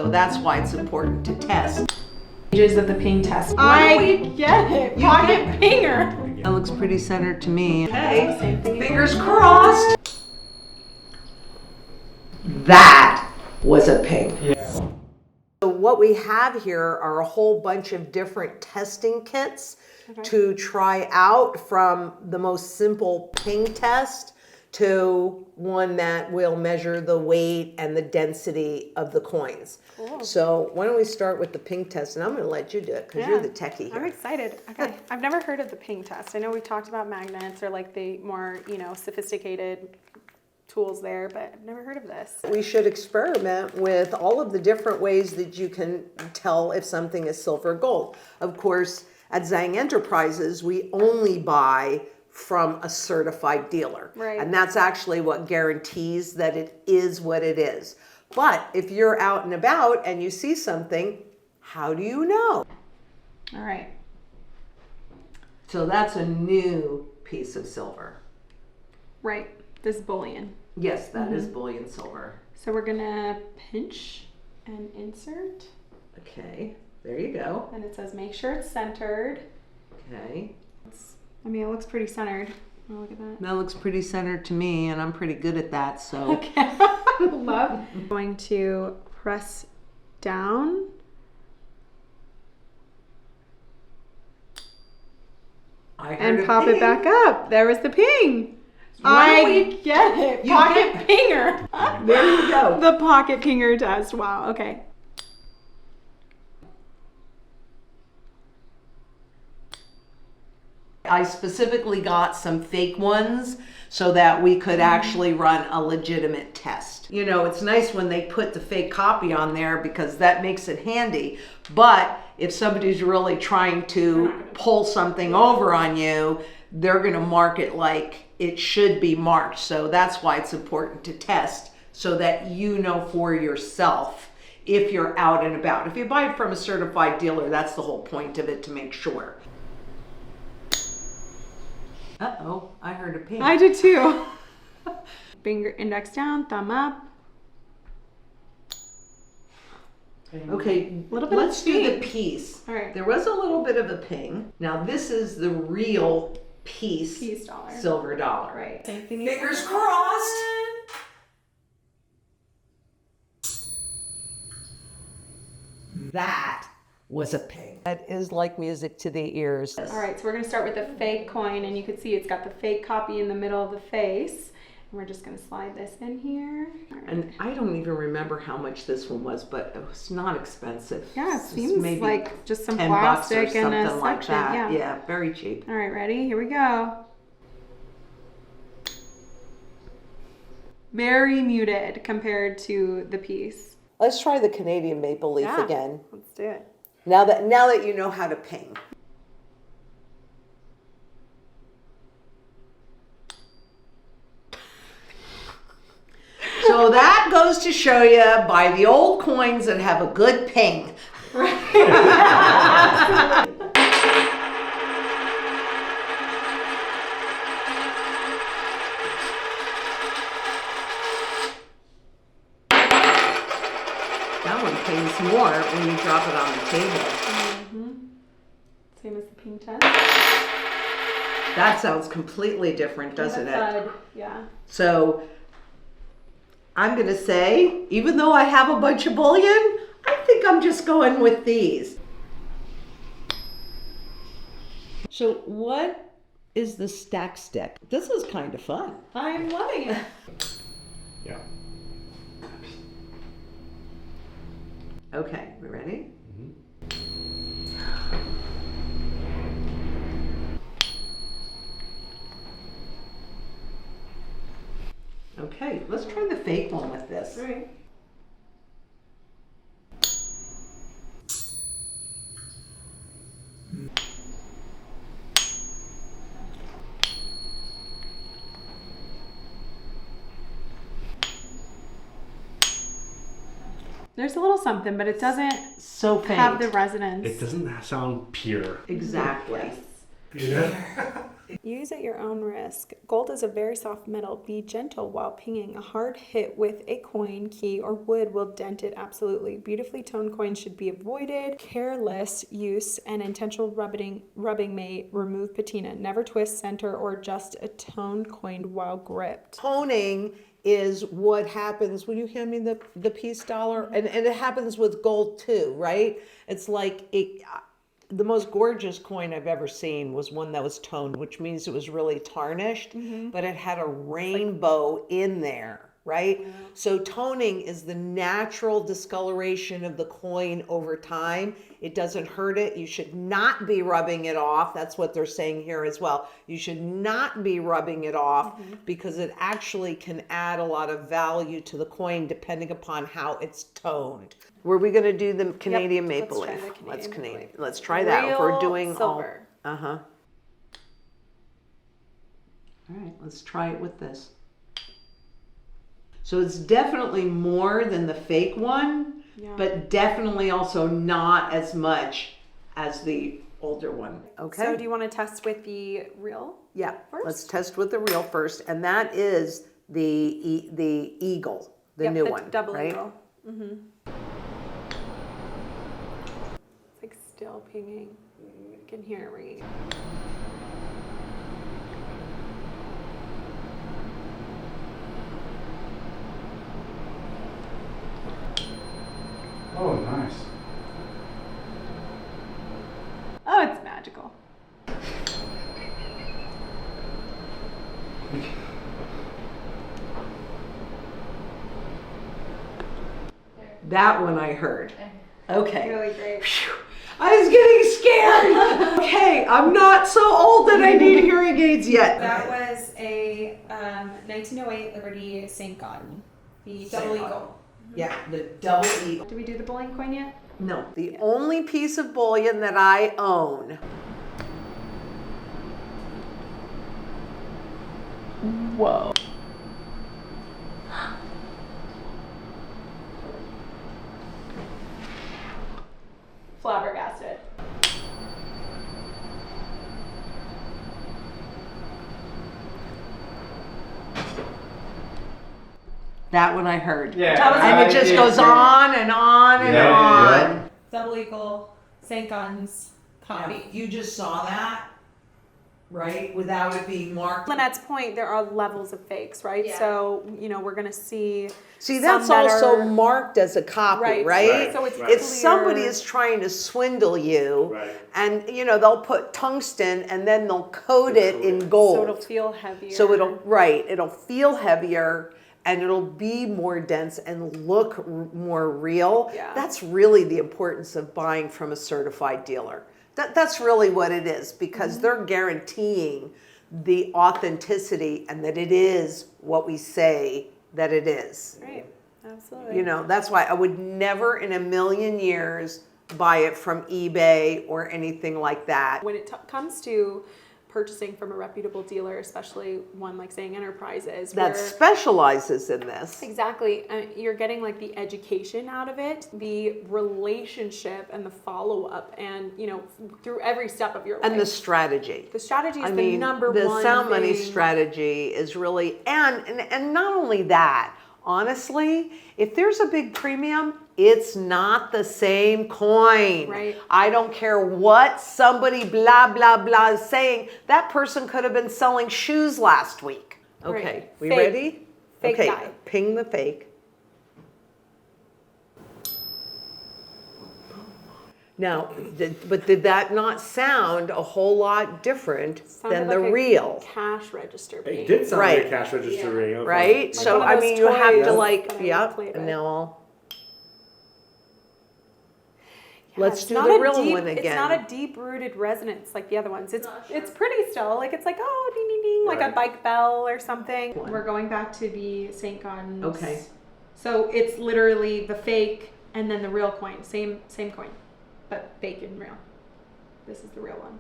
So that's why it's important to test. Stages of the ping test. I get it. Pocket pinger. That looks pretty centered to me. Okay, fingers crossed. That was a ping. Yeah. So what we have here are a whole bunch of different testing kits to try out, from the most simple ping test to one that will measure the weight and the density of the coins. Cool. So why don't we start with the ping test, and I'm going to let you do it because you're the techie here. I'm excited. Okay, I've never heard of the ping test. I know we talked about magnets or like the more, sophisticated tools there, but I've never heard of this. We should experiment with all of the different ways that you can tell if something is silver or gold. Of course, at Zang Enterprises, we only buy from a certified dealer. Right. And that's actually what guarantees that it is what it is. But if you're out and about and you see something, how do you know? All right. So that's a new piece of silver. Right. This bullion. Yes, that is bullion silver. So we're gonna pinch and insert. Okay, there you go. And it says make sure it's centered. Okay. It looks pretty centered. Oh, look at that. That looks pretty centered to me, and I'm pretty good at that, so. Okay. Love. I'm going to press down. And pop it back up. There was the ping. I get it. Pocket pinger. There you go. The pocket pinger test. Wow. Okay. I specifically got some fake ones so that we could actually run a legitimate test. It's nice when they put the fake copy on there because that makes it handy. But if somebody's really trying to pull something over on you, they're going to mark it like it should be marked. So that's why it's important to test so that you know for yourself if you're out and about. If you buy it from a certified dealer, that's the whole point of it, to make sure. Uh-oh, I heard a ping. I did too. Finger index down, thumb up. Okay, let's do the piece. All right. There was a little bit of a ping. Now this is the real piece dollar. Silver dollar. Right. Fingers crossed. That was a ping. That is like music to the ears. All right, so we're gonna start with the fake coin, and you can see it's got the fake copy in the middle of the face. And we're just gonna slide this in here. All right. And I don't even remember how much this one was, but it was not expensive. Yeah, it seems maybe like just some 10 bucks or plastic and a something like section. that. Yeah. Yeah, very cheap. All right, ready? Here we go. Very muted compared to the piece. Let's try the Canadian maple leaf again. Let's do it. Now that you know how to ping. So that goes to show you, buy the old coins that have a good ping. That one pings more when you drop it on the table. Same as the ping test. That sounds completely different, doesn't it? Yeah. So I'm going to say, even though I have a bunch of bullion, I think I'm just going with these. So what is the stack stick? This is kind of fun. I'm loving it. Yeah. Okay, we ready? Okay, let's try the fake one with this. All right. There's a little something, but it doesn't So faint. have the resonance. It doesn't sound pure. Exactly. Yes. Yeah. Use at your own risk. Gold is a very soft metal. Be gentle while pinging. A hard hit with a coin, key, or wood will dent it absolutely. Beautifully toned coins should be avoided. Careless use and intentional rubbing may remove patina. Never twist, center, or adjust a toned coin while gripped. Toning is what happens when you hand me the piece dollar, and it happens with gold too, right? It's like the most gorgeous coin I've ever seen was one that was toned, which means it was really tarnished, but it had a rainbow in there, right? Yeah. So toning is the natural discoloration of the coin over time. It doesn't hurt it. You should not be rubbing it off. That's what they're saying here as well. You should not be rubbing it off because it actually can add a lot of value to the coin depending upon how it's toned. Were we going to do the Canadian maple leaf? Let's try that. If we're doing silver. All right, let's try it with this. So it's definitely more than the fake one, but definitely also not as much as the older one. Okay. So do you want to test with the real? Yeah. First? Let's test with the real first, and that is the eagle, the new one, double right? eagle. It's like still pinging. You can hear it ringing. Oh, nice. Oh, it's magical. That one I heard. Okay. Really great. Whew. I was getting scared. Okay, I'm not so old that I need hearing aids yet. That was a 1908 Liberty St. Gaudens, the double eagle. Yeah, the double eagle. Did we do the bullion coin yet? No, the only piece of bullion that I own. Whoa. Flabbergasted. That one I heard. Yeah. And it just goes on and on and on. Double eagle, St. Gaudens, copy. You just saw that, right? Without it being marked. Lynette's point, there are levels of fakes, right? Yeah. So, we're going to see. See, that's some that also are- marked as a copy, right? Right. So it's If clear. somebody is trying to swindle you, Right. and they'll put tungsten and then they'll coat it in gold. So it'll feel heavier. So it'll feel heavier and it'll be more dense and look more real. Yeah. That's really the importance of buying from a certified dealer. That's really what it is, because they're guaranteeing the authenticity and that it is what we say that it is. Right, absolutely. That's why I would never in a million years buy it from eBay or anything like that. When it comes to purchasing from a reputable dealer, especially one like Zang Enterprises, That where specializes in this. exactly you're getting like the education out of it, the relationship and the follow-up, and through every step of your life. And the strategy. The strategy is the number one The sound money thing. strategy is really, and not only that, honestly, if there's a big premium, it's not the same coin. Right. I don't care what somebody blah, blah, blah is saying. That person could have been selling shoes last week. Okay, Right. we Fake. ready? Fake okay, guy. ping the fake. Now, did that not sound a whole lot different Sounded than the like a real? cash register ping. It did sound Right. like a cash register ring. Okay. Right? Like So, one of I those mean, you have to toys that I yep, played and with. now I'll, Yeah, let's it's do not the a real deep- one again. It's not a deep-rooted resonance like the other ones. It's Not sure. it's pretty still. Like it's like oh ding ding ding, like a Right. bike bell or something. One. We're going back to the St. Gaudens. Okay. So it's literally the fake and then the real coin. Same coin, but fake and real. This is the real one.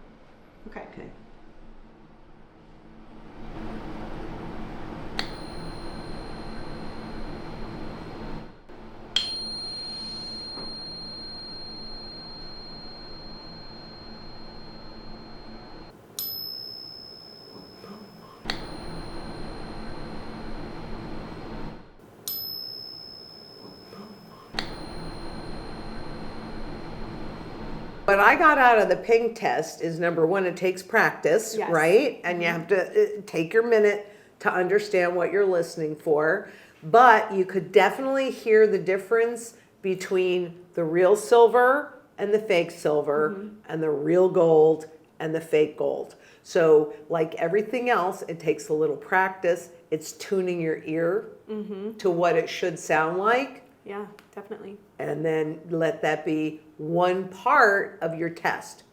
Okay. Okay. What I got out of the ping test is number one, it takes practice, Yes. right? And you have to take your minute to understand what you're listening for. But you could definitely hear the difference between the real silver and the fake silver and the real gold and the fake gold. So like everything else, it takes a little practice. It's tuning your ear to what it should sound like. Yeah, definitely. And then let that be one part of your test.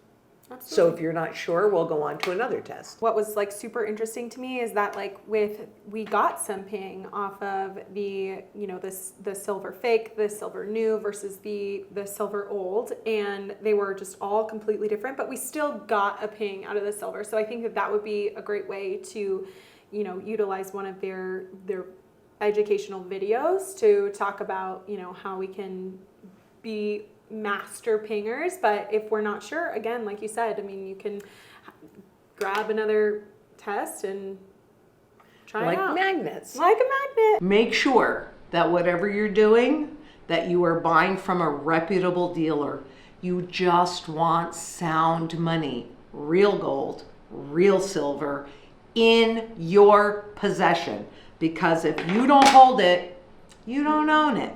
Absolutely. So if you're not sure, we'll go on to another test. What was like super interesting to me is that like we got some ping off of the, you know, the silver fake, the silver new versus the silver old, and they were just all completely different, but we still got a ping out of the silver. So I think that would be a great way to, you know, utilize one of their educational videos to talk about, you know, how we can be master pingers. But if we're not sure, again, like you said, I mean, you can grab another test and try it out. Like magnets. Like a magnet. Make sure that whatever you're doing, that you are buying from a reputable dealer. You just want sound money, real gold, real silver in your possession. Because if you don't hold it, you don't own it.